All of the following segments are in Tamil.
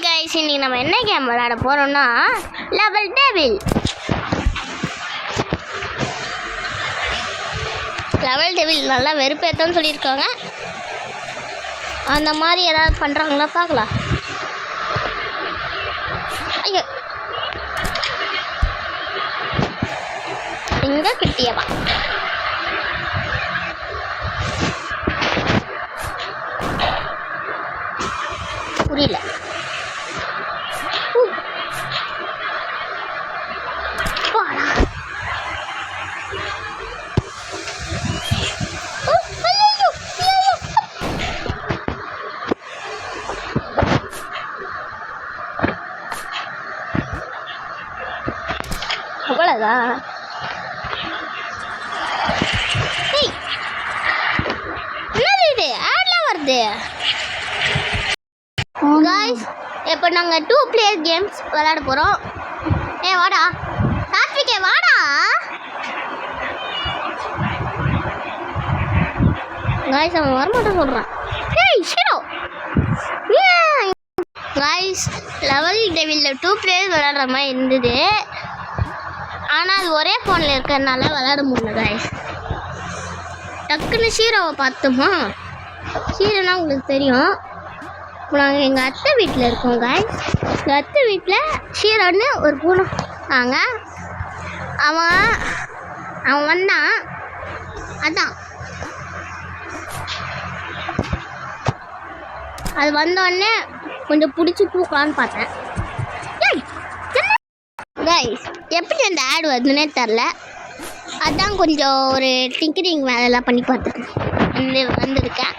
गाइस இன்னைக்கு நம்ம என்ன கேம் விளையாட போறோம்னா லெவல் டெவில். லெவல் டெவில் நல்லா வெறுப்பேத்தன்னு சொல்லியிருக்காங்க. அந்த மாதிரி ஏதாவது பண்ணுறாங்களா பார்க்கலாம். ஐயோ இங்கே கிட்டியவா புரியல. அவ்வளோதான். என்னது இது ஆட்லாம் வருது गाइस. இப்போ நாங்கள் 2 பிளேயர் கேம்ஸ் விளையாட போகிறோம். வாடா கார்த்திகே வாடா. गाइस அவன் வரமாட்டேன் சொல்கிறான். ஷீரோ गाइस லெவல் டெவிலில் 2 பிளேயர் விளையாடுற மாதிரி இருந்தது. ஆனால் அது ஒரே ஃபோனில் இருக்கிறதுனால விளையாட முடியல गाइस. டக்குன்னு ஷீரோவை பார்த்தோமா. ஷீரோனா உங்களுக்கு தெரியும். இப்போ நாங்கள் எங்கள் அத்தை வீட்டில் இருக்கோம் गाइस. எங்கள் அத்தை வீட்டில் ஷீரோன்னு ஒரு பூனை வாங்க. அவன் வந்தான். அதான் அது வந்தோடனே கொஞ்சம் பிடிச்சி தூக்கலான்னு பார்த்தேன் गाइस. எப்படி அந்த ஆட் வருதுன்னே தெரில. அதான் கொஞ்சம் ஒரு டிங்கரிங் வேலையெல்லாம் பண்ணி பார்த்துருக்கேன் வந்திருக்கேன்.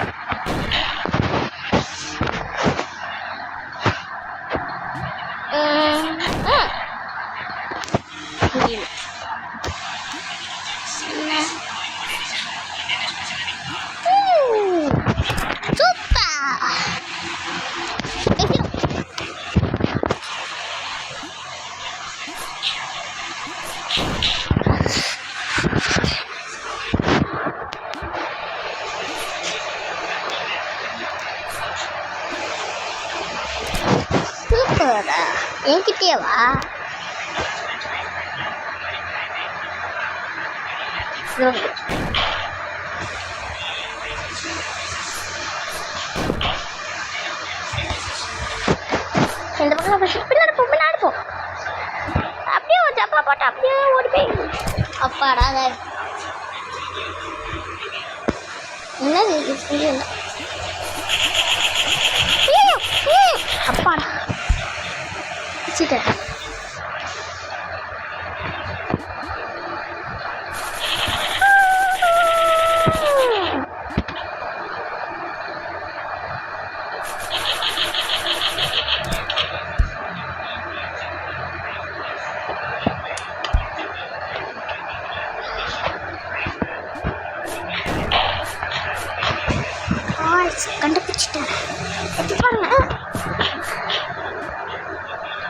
என்கிட்டே வா. இந்த பக்கம் பின்னாடி போ. அப்படியே ஒரு ஜப்பா போட்டு அப்படியே ஓடி போய் அப்பாடா. என்னது புரியல. அப்பாடா வச்சுட்டேன். கண்டுபிடிச்சிட்டேன்.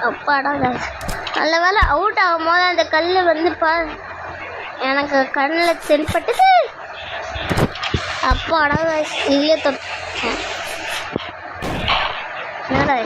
அப்பாடா நல்ல வேலை அவுட் ஆகும் போது அந்த கல் வந்து எனக்கு கண்ணில் தென்பட்டது. அப்பாடா இல்லையே தொட்டேன். என்னடா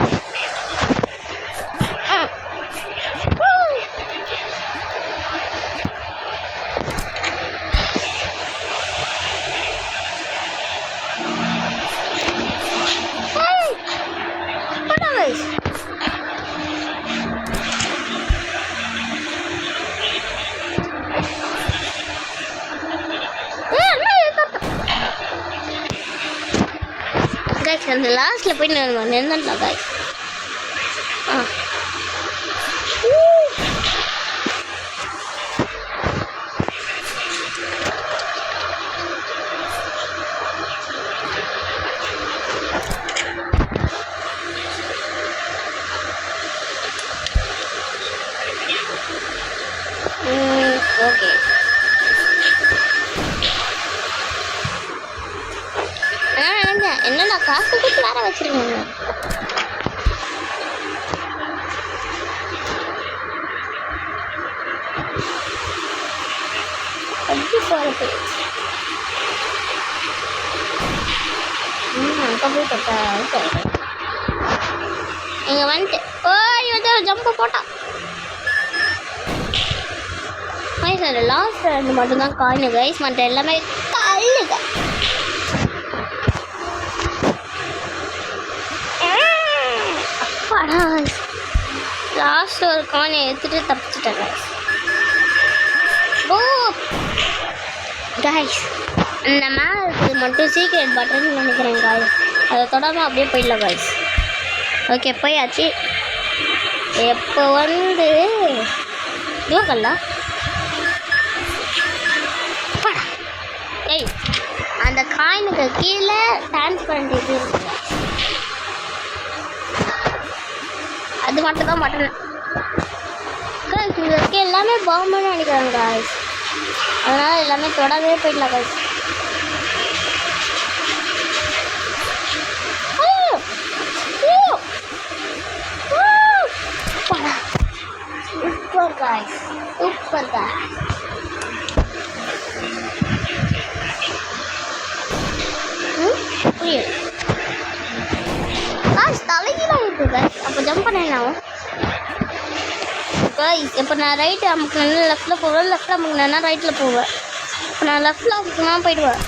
அந்த லாஸ்ட்டில் போய் நின்றுடலாம் गाइस. ஓகே என்னடா காசு கொடுத்து வேற வச்சிருக்காங்க. அங்கே போய் இங்கே வந்துட்டு வந்து ஜம்பை போட்டான் கைஸ். அதில் லாஸ்ட் 2 மட்டும்தான் காயினு கைஸ், மற்ற எல்லாமே கல்லுங்க. அப்பாடா லாஸ்ட் ஒரு காயினை எடுத்துட்டு தப்பிச்சிட்டேன் கைஸ். ஓ கைஸ் இந்த மேலே இருக்கிறது மட்டும் சீக்ரெட் பட்டன் நினைக்கிறேன் காய்ஸ். அதை தொடாமல் அப்படியே போயிடலாம் காய்ஸ். ஓகே போயாச்சு. எப்போ வந்து இதுவக்கல்ல ஏய் அந்த காயினுக்கு கீழே டிரான்ஸ்பரண்ட் இது இருக்குங்க, அது மட்டும் தான் மாட்டேன் காய்ஸ். இங்கே இருக்க எல்லாமே பாம்புன்னு நினைக்கிறாங்க காய்ஸ், அதனால் எல்லாமே தொடவே போயிடலாம் guys. Super guys, super guys. புரியுது காய்ஸ், தலைகீழாக இருக்குது காய்ஸ். அப்போ ஜம்ப் பண்ண என்ன ஆகும் காய்ஸ்? இப்போ நான் ரைட்டு அமுக்குனா லெஃப்ட்டில் போவேன், லெஃப்ட்டில் அமுக்குனா ரைட்டில் போவேன். இப்போ நான் லெஃப்ட்டில் அமுக்குனா போயிடுவேன்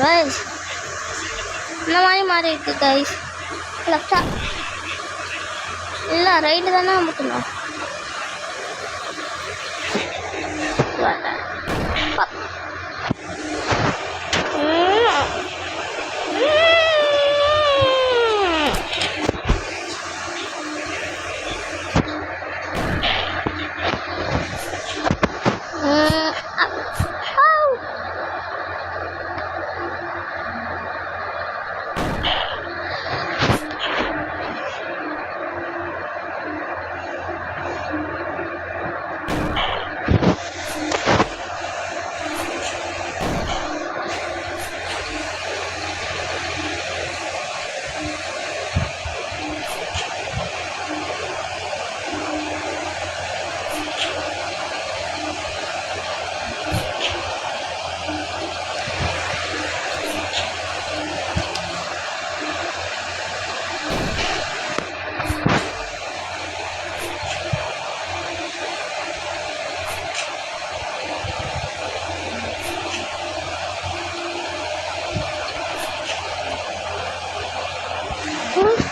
காய்ஸ். இந்த மாதிரி மாறி இருக்குது காய்ஸ். லெஃப்டா இல்லை ரைட்டு தானே அமுக்கணும்.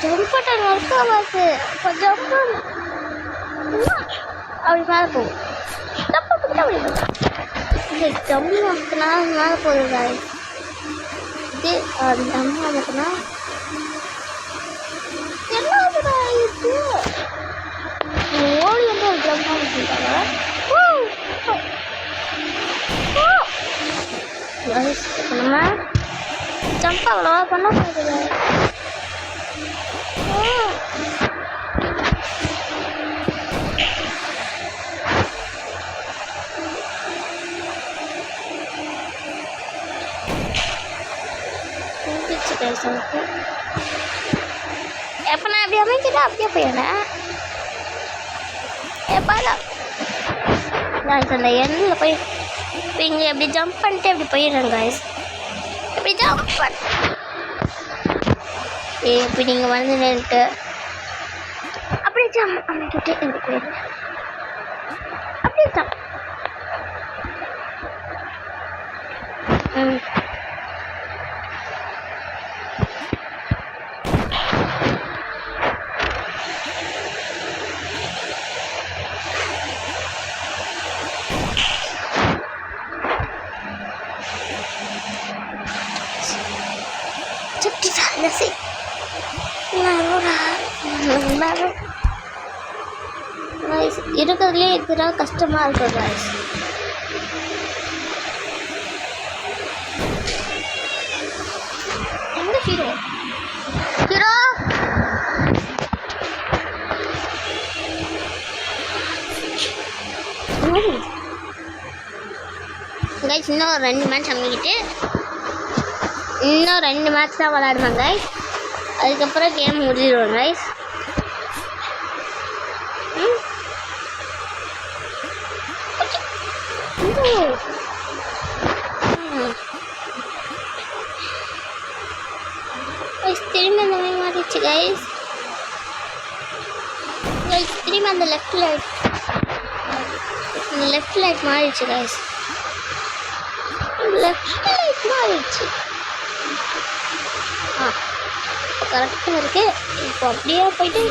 ஜம்ப் பட்டன் ஒர்க் ஆகாது. இப்போ ஜம்ப் அப்படி மேலே போகும். ஜம்ப் அப்படி அப்படி ஜம்ப் மட்டும்னா மேலே போகுது காய்ஸ். இது ஜம்ப் மட்டும்னா என்ன ஆகுது? ஓடி வந்து ஒரு ஜம்ப் ஆகிட்டாங்க. நம்ம ஜம்ப் அவ்வளோவா பண்ண போகுது. எப்போ நான் அப்படி அமைக்கிட்டா அப்படியே போயிடுறேன். எப்பாடா அந்த எண்ணில் போய் இப்போ இங்கே எப்படி ஜம்ப் பண்ணிட்டு எப்படி போயிடுறேன் காய்ஸ். எப்படி ஜம்ப் பண்ண இப்போ நீங்கள் வந்து நின்றுட்டு அப்படியே ஜம்ப் பண்ணிக்கிட்டு எப்படி போயிடுறேன். அப்படியே ஜம்ப் இருக்கிறதுலே இதுதான் கஷ்டமாக இருக்கும் காய்ஸ். எங்க ஹீரோ ஹீரோ கைஸ், இன்னும் 2 மேட்ச் அமைக்கிட்டு இன்னும் 2 மேட்ச் தான் விளையாடுவாங்க கைஸ். அதுக்கப்புறம் கேம் முடிஞ்சிடுவோம் கைஸ். திரும்ப இந்த மாதிரி மாறிடுச்சு கைஸ். கைஸ் திரும்பி அந்த லெஃப்ட் லைட் மாறிடுச்சு கைஸ். லெஃப்ட் லைட் மாறிடுச்சு. கரெக்டாக இருக்கு. இப்போ அப்படியே போயிட்டு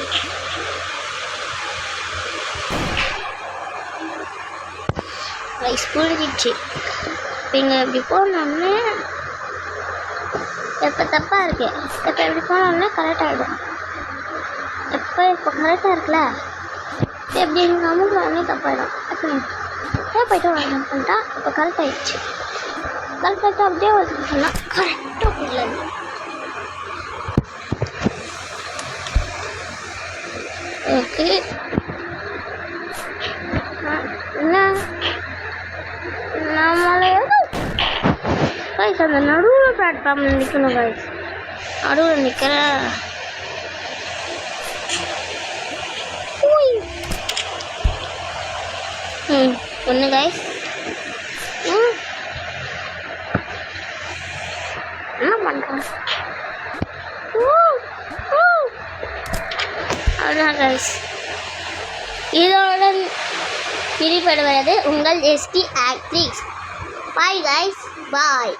ரைஸ் புரிஞ்சிடுச்சு. இப்போ இங்கே இப்படி போனோடனே இப்போ தப்பாக இருக்கு. இப்போ இப்படி போனோடனே கரெக்டாகிடும். இப்போ கரெக்டாக இருக்குல்ல, எப்படி எங்கள் அமுக்குனோடனே தப்பாகிடும். போயிட்டு வரணும் பண்ணிட்டா இப்போ கரெக்ட் ஆகிடுச்சு. கரெக்டாக அப்படியே ஒரு சொன்னால் கரெக்டாக போடல. ஓகே என்ன நம்மளை கைஸ் அந்த நடுவில் பிளாட்ஃபார்மில் நிற்கணும் கைஸ். நடுவில் நிற்கிற ஒன்று கைஸ் என்ன பண்ணுறேன் அவ்வளோதான் கைஸ். இதோட பிரிப்படுவது உங்கள் ST Actrix. Bye guys, bye.